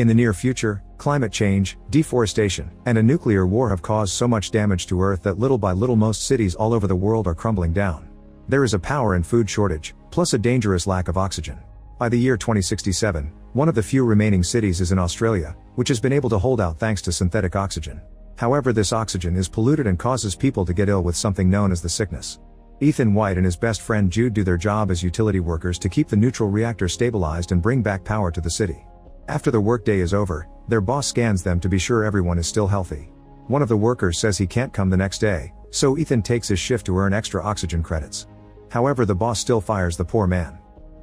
In the near future, climate change, deforestation, and a nuclear war have caused so much damage to Earth that little by little most cities all over the world are crumbling down. There is a power and food shortage, plus a dangerous lack of oxygen. By the year 2067, one of the few remaining cities is in Australia, which has been able to hold out thanks to synthetic oxygen. However, this oxygen is polluted and causes people to get ill with something known as the sickness. Ethan White and his best friend Jude do their job as utility workers to keep the neutral reactor stabilized and bring back power to the city. After the workday is over, their boss scans them to be sure everyone is still healthy. One of the workers says he can't come the next day, so Ethan takes his shift to earn extra oxygen credits. However, the boss still fires the poor man.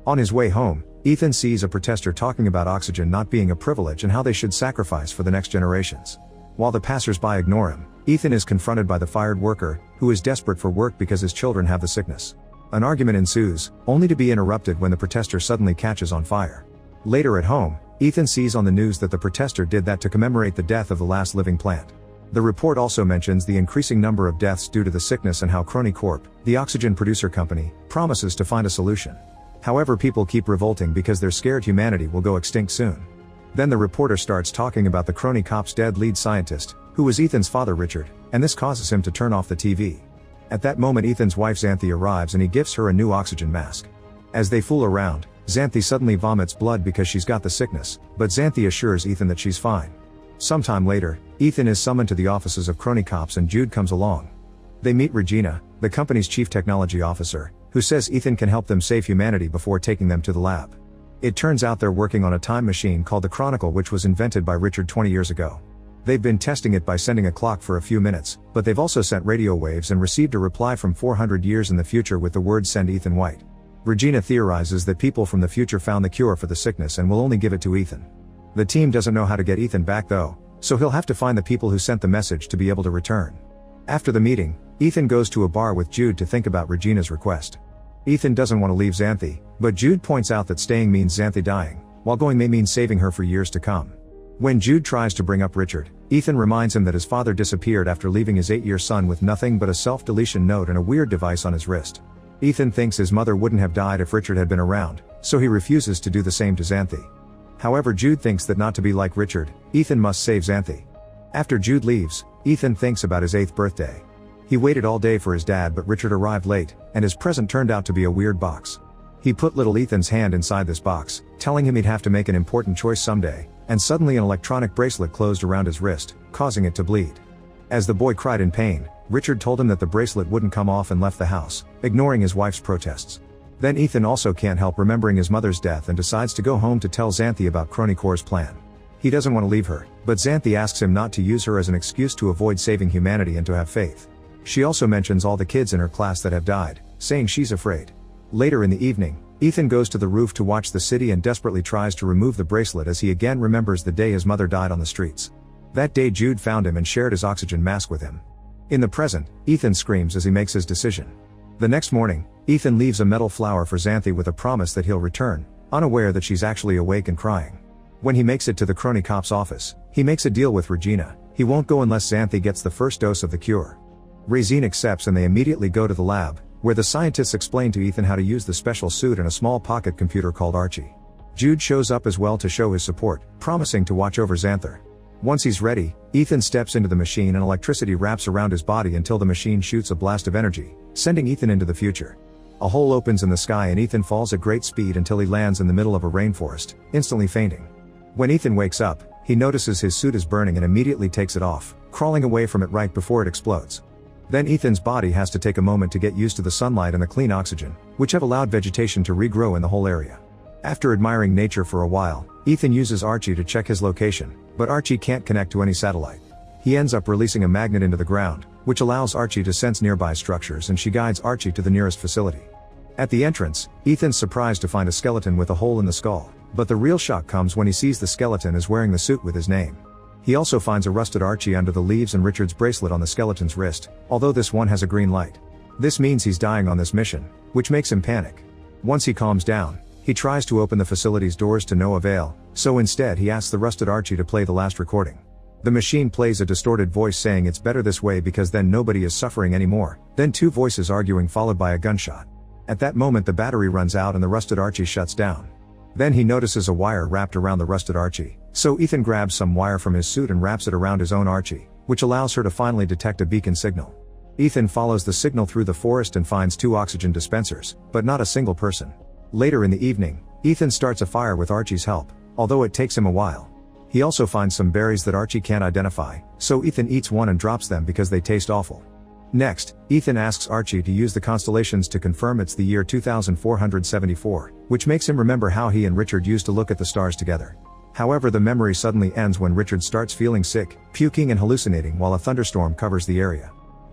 On his way home, Ethan sees a protester talking about oxygen not being a privilege and how they should sacrifice for the next generations. While the passers-by ignore him, Ethan is confronted by the fired worker, who is desperate for work because his children have the sickness. An argument ensues, only to be interrupted when the protester suddenly catches on fire. Later at home, Ethan sees on the news that the protester did that to commemorate the death of the last living plant. The report also mentions the increasing number of deaths due to the sickness and how Crony Corp, the oxygen producer company, promises to find a solution. However, people keep revolting because they're scared humanity will go extinct soon. Then the reporter starts talking about the Crony Corp's dead lead scientist, who was Ethan's father Richard, and this causes him to turn off the TV. At that moment Ethan's wife Xanthi arrives and he gives her a new oxygen mask. As they fool around, Xanthi suddenly vomits blood because she's got the sickness, but Xanthi assures Ethan that she's fine. Sometime later, Ethan is summoned to the offices of Crony Corps and Jude comes along. They meet Regina, the company's chief technology officer, who says Ethan can help them save humanity before taking them to the lab. It turns out they're working on a time machine called the Chronicle, which was invented by Richard 20 years ago. They've been testing it by sending a clock for a few minutes, but they've also sent radio waves and received a reply from 400 years in the future with the words "Send Ethan White." Regina theorizes that people from the future found the cure for the sickness and will only give it to Ethan. The team doesn't know how to get Ethan back though, so he'll have to find the people who sent the message to be able to return. After the meeting, Ethan goes to a bar with Jude to think about Regina's request. Ethan doesn't want to leave Xanthi, but Jude points out that staying means Xanthi dying, while going may mean saving her for years to come. When Jude tries to bring up Richard, Ethan reminds him that his father disappeared after leaving his 8-year son with nothing but a self-deletion note and a weird device on his wrist. Ethan thinks his mother wouldn't have died if Richard had been around, so he refuses to do the same to Xanthi. However, Jude thinks that not to be like Richard, Ethan must save Xanthi. After Jude leaves, Ethan thinks about his 8th birthday. He waited all day for his dad, but Richard arrived late, and his present turned out to be a weird box. He put little Ethan's hand inside this box, telling him he'd have to make an important choice someday, and suddenly an electronic bracelet closed around his wrist, causing it to bleed. As the boy cried in pain, Richard told him that the bracelet wouldn't come off and left the house, ignoring his wife's protests. Then Ethan also can't help remembering his mother's death and decides to go home to tell Xanthi about Crony Corps' plan. He doesn't want to leave her, but Xanthi asks him not to use her as an excuse to avoid saving humanity and to have faith. She also mentions all the kids in her class that have died, saying she's afraid. Later in the evening, Ethan goes to the roof to watch the city and desperately tries to remove the bracelet as he again remembers the day his mother died on the streets. That day Jude found him and shared his oxygen mask with him. In the present, Ethan screams as he makes his decision. The next morning, Ethan leaves a metal flower for Xanthi with a promise that he'll return, unaware that she's actually awake and crying. When he makes it to the Crony Corps' office, he makes a deal with Regina. He won't go unless Xanthi gets the first dose of the cure. Regina accepts and they immediately go to the lab, where the scientists explain to Ethan how to use the special suit and a small pocket computer called Archie. Jude shows up as well to show his support, promising to watch over Xanthi. Once he's ready, Ethan steps into the machine and electricity wraps around his body until the machine shoots a blast of energy, sending Ethan into the future. A hole opens in the sky and Ethan falls at great speed until he lands in the middle of a rainforest, instantly fainting. When Ethan wakes up, he notices his suit is burning and immediately takes it off, crawling away from it right before it explodes. Then Ethan's body has to take a moment to get used to the sunlight and the clean oxygen, which have allowed vegetation to regrow in the whole area. After admiring nature for a while, Ethan uses Archie to check his location, but Archie can't connect to any satellite. He ends up releasing a magnet into the ground, which allows Archie to sense nearby structures, and she guides Archie to the nearest facility. At the entrance, Ethan's surprised to find a skeleton with a hole in the skull, but the real shock comes when he sees the skeleton is wearing the suit with his name. He also finds a rusted Archie under the leaves and Richard's bracelet on the skeleton's wrist, although this one has a green light. This means he's dying on this mission, which makes him panic. Once he calms down, he tries to open the facility's doors to no avail, so instead he asks the rusted Archie to play the last recording. The machine plays a distorted voice saying it's better this way because then nobody is suffering anymore, then two voices arguing followed by a gunshot. At that moment the battery runs out and the rusted Archie shuts down. Then he notices a wire wrapped around the rusted Archie, so Ethan grabs some wire from his suit and wraps it around his own Archie, which allows her to finally detect a beacon signal. Ethan follows the signal through the forest and finds 2 oxygen dispensers, but not a single person. Later in the evening, Ethan starts a fire with Archie's help, although it takes him a while. He also finds some berries that Archie can't identify, so Ethan eats one and drops them because they taste awful. Next, Ethan asks Archie to use the constellations to confirm it's the year 2474, which makes him remember how he and Richard used to look at the stars together. However, the memory suddenly ends when Richard starts feeling sick, puking and hallucinating while a thunderstorm covers the area.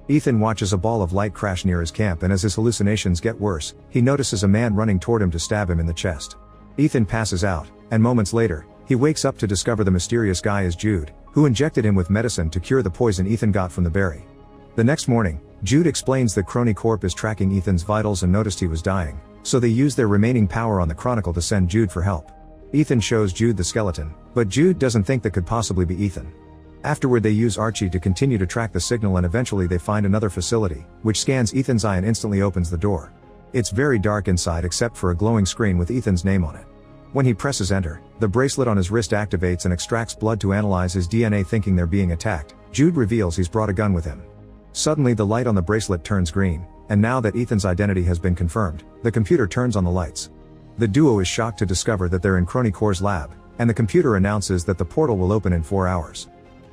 Ethan watches a ball of light crash near his camp, and as his hallucinations get worse, he notices a man running toward him to stab him in the chest. Ethan passes out, and moments later, he wakes up to discover the mysterious guy is Jude, who injected him with medicine to cure the poison Ethan got from the berry. The next morning, Jude explains that Crony Corp is tracking Ethan's vitals and noticed he was dying, so they use their remaining power on the Chronicle to send Jude for help. Ethan shows Jude the skeleton, but Jude doesn't think that could possibly be Ethan. Afterward, they use Archie to continue to track the signal, and eventually they find another facility, which scans Ethan's eye and instantly opens the door. It's very dark inside except for a glowing screen with Ethan's name on it. When he presses enter, the bracelet on his wrist activates and extracts blood to analyze his DNA. Thinking they're being attacked, Jude reveals he's brought a gun with him. Suddenly the light on the bracelet turns green, and now that Ethan's identity has been confirmed, the computer turns on the lights. The duo is shocked to discover that they're in Crony Corp's lab, and the computer announces that the portal will open in 4 hours.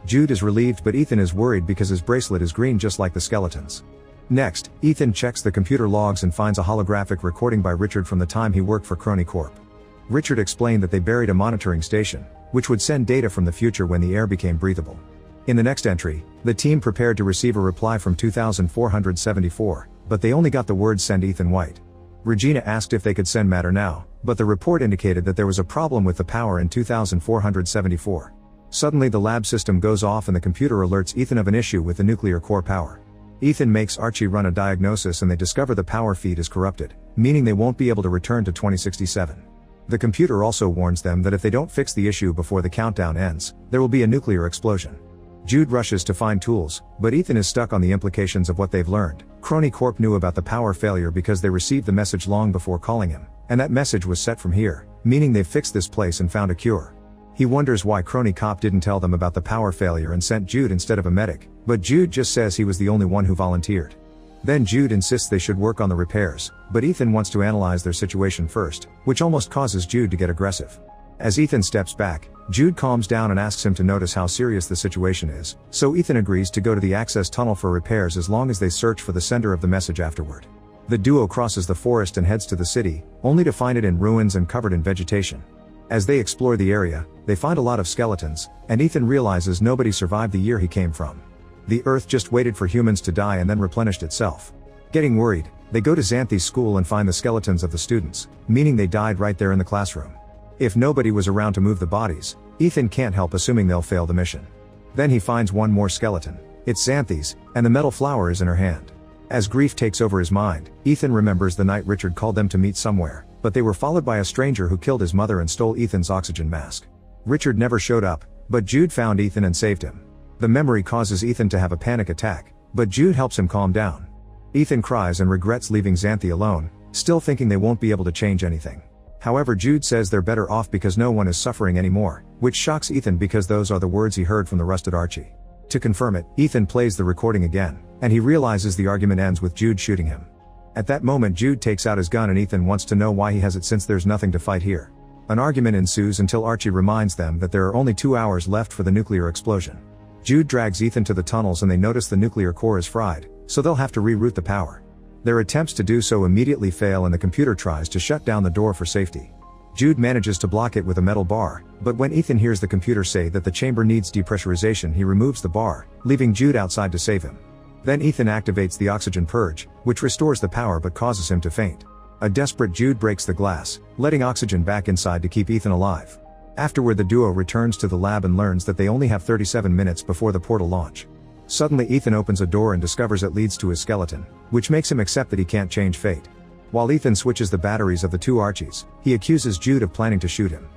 Jude is relieved, but Ethan is worried because his bracelet is green just like the skeleton's. Next, Ethan checks the computer logs and finds a holographic recording by Richard from the time he worked for Crony Corp. Richard explained that they buried a monitoring station, which would send data from the future when the air became breathable. In the next entry, the team prepared to receive a reply from 2474, but they only got the words "Send Ethan White." Regina asked if they could send matter now, but the report indicated that there was a problem with the power in 2474. Suddenly the lab system goes off and the computer alerts Ethan of an issue with the nuclear core power. Ethan makes Archie run a diagnosis and they discover the power feed is corrupted, meaning they won't be able to return to 2067. The computer also warns them that if they don't fix the issue before the countdown ends, there will be a nuclear explosion. Jude rushes to find tools, but Ethan is stuck on the implications of what they've learned. Crony Corp knew about the power failure because they received the message long before calling him, and that message was set from here, meaning they've fixed this place and found a cure. He wonders why Crony Corp didn't tell them about the power failure and sent Jude instead of a medic, but Jude just says he was the only one who volunteered. Then Jude insists they should work on the repairs, but Ethan wants to analyze their situation first, which almost causes Jude to get aggressive. As Ethan steps back, Jude calms down and asks him to notice how serious the situation is, so Ethan agrees to go to the access tunnel for repairs as long as they search for the sender of the message afterward. The duo crosses the forest and heads to the city, only to find it in ruins and covered in vegetation. As they explore the area, they find a lot of skeletons, and Ethan realizes nobody survived the year he came from. The Earth just waited for humans to die and then replenished itself. Getting worried, they go to Xanthi's school and find the skeletons of the students, meaning they died right there in the classroom. If nobody was around to move the bodies, Ethan can't help assuming they'll fail the mission. Then he finds one more skeleton. It's Xanthi's, and the metal flower is in her hand. As grief takes over his mind, Ethan remembers the night Richard called them to meet somewhere, but they were followed by a stranger who killed his mother and stole Ethan's oxygen mask. Richard never showed up, but Jude found Ethan and saved him. The memory causes Ethan to have a panic attack, but Jude helps him calm down. Ethan cries and regrets leaving Xanthi alone, still thinking they won't be able to change anything. However, Jude says they're better off because no one is suffering anymore, which shocks Ethan because those are the words he heard from the rusted Archie. To confirm it, Ethan plays the recording again, and he realizes the argument ends with Jude shooting him. At that moment, Jude takes out his gun and Ethan wants to know why he has it since there's nothing to fight here. An argument ensues until Archie reminds them that there are only 2 hours left for the nuclear explosion. Jude drags Ethan to the tunnels and they notice the nuclear core is fried, so they'll have to reroute the power. Their attempts to do so immediately fail and the computer tries to shut down the door for safety. Jude manages to block it with a metal bar, but when Ethan hears the computer say that the chamber needs depressurization, he removes the bar, leaving Jude outside to save him. Then Ethan activates the oxygen purge, which restores the power but causes him to faint. A desperate Jude breaks the glass, letting oxygen back inside to keep Ethan alive. Afterward, the duo returns to the lab and learns that they only have 37 minutes before the portal launch. Suddenly Ethan opens a door and discovers it leads to his skeleton, which makes him accept that he can't change fate. While Ethan switches the batteries of the 2 Archies, he accuses Jude of planning to shoot him.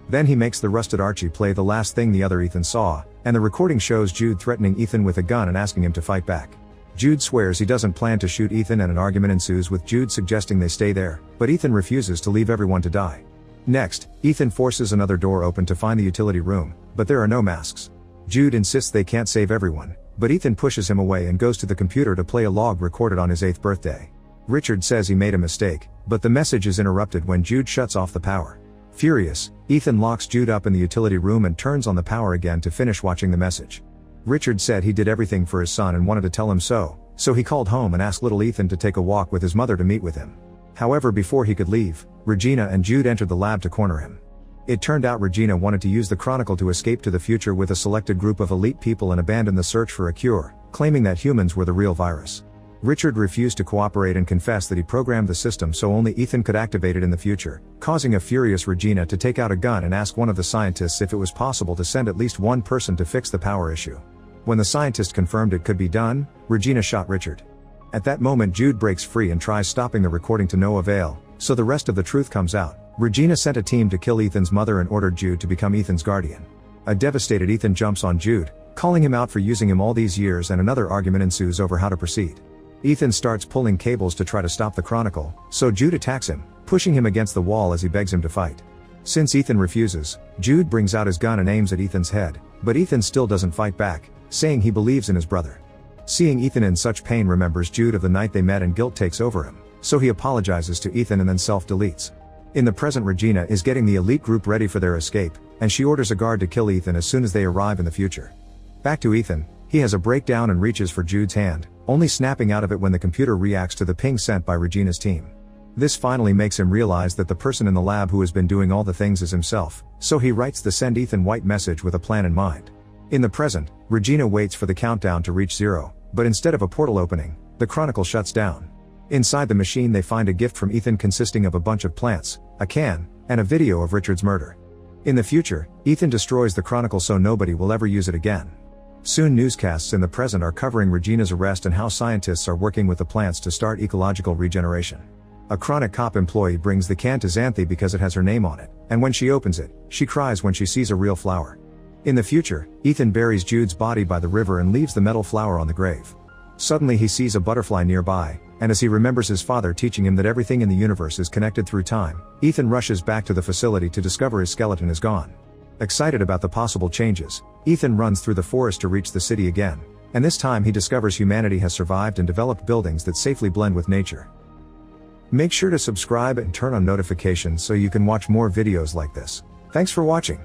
Then he makes the rusted Archie play the last thing the other Ethan saw, and the recording shows Jude threatening Ethan with a gun and asking him to fight back. Jude swears he doesn't plan to shoot Ethan and an argument ensues with Jude suggesting they stay there, but Ethan refuses to leave everyone to die. Next, Ethan forces another door open to find the utility room, but there are no masks. Jude insists they can't save everyone, but Ethan pushes him away and goes to the computer to play a log recorded on his 8th birthday. Richard says he made a mistake, but the message is interrupted when Jude shuts off the power. Furious, Ethan locks Jude up in the utility room and turns on the power again to finish watching the message. Richard said he did everything for his son and wanted to tell him so he called home and asked little Ethan to take a walk with his mother to meet with him. However, before he could leave, Regina and Jude entered the lab to corner him. It turned out Regina wanted to use the Chronicle to escape to the future with a selected group of elite people and abandon the search for a cure, claiming that humans were the real virus. Richard refused to cooperate and confessed that he programmed the system so only Ethan could activate it in the future, causing a furious Regina to take out a gun and ask one of the scientists if it was possible to send at least one person to fix the power issue. When the scientist confirmed it could be done, Regina shot Richard. At that moment Jude breaks free and tries stopping the recording to no avail, so the rest of the truth comes out. Regina sent a team to kill Ethan's mother and ordered Jude to become Ethan's guardian. A devastated Ethan jumps on Jude, calling him out for using him all these years, and another argument ensues over how to proceed. Ethan starts pulling cables to try to stop the Chronicle, so Jude attacks him, pushing him against the wall as he begs him to fight. Since Ethan refuses, Jude brings out his gun and aims at Ethan's head, but Ethan still doesn't fight back, saying he believes in his brother. Seeing Ethan in such pain remembers Jude of the night they met and guilt takes over him, so he apologizes to Ethan and then self-deletes. In the present, Regina is getting the elite group ready for their escape, and she orders a guard to kill Ethan as soon as they arrive in the future. Back to Ethan, he has a breakdown and reaches for Jude's hand, only snapping out of it when the computer reacts to the ping sent by Regina's team. This finally makes him realize that the person in the lab who has been doing all the things is himself, so he writes the send Ethan white message with a plan in mind. In the present, Regina waits for the countdown to reach 0, but instead of a portal opening, the Chronicle shuts down. Inside the machine they find a gift from Ethan consisting of a bunch of plants, a can, and a video of Richard's murder. In the future, Ethan destroys the Chronicle so nobody will ever use it again. Soon newscasts in the present are covering Regina's arrest and how scientists are working with the plants to start ecological regeneration. A chronic cop employee brings the can to Xanthi because it has her name on it, and when she opens it, she cries when she sees a real flower. In the future, Ethan buries Jude's body by the river and leaves the metal flower on the grave. Suddenly he sees a butterfly nearby, and as he remembers his father teaching him that everything in the universe is connected through time, Ethan rushes back to the facility to discover his skeleton is gone. Excited about the possible changes, Ethan runs through the forest to reach the city again, and this time he discovers humanity has survived and developed buildings that safely blend with nature. Make sure to subscribe and turn on notifications so you can watch more videos like this. Thanks for watching.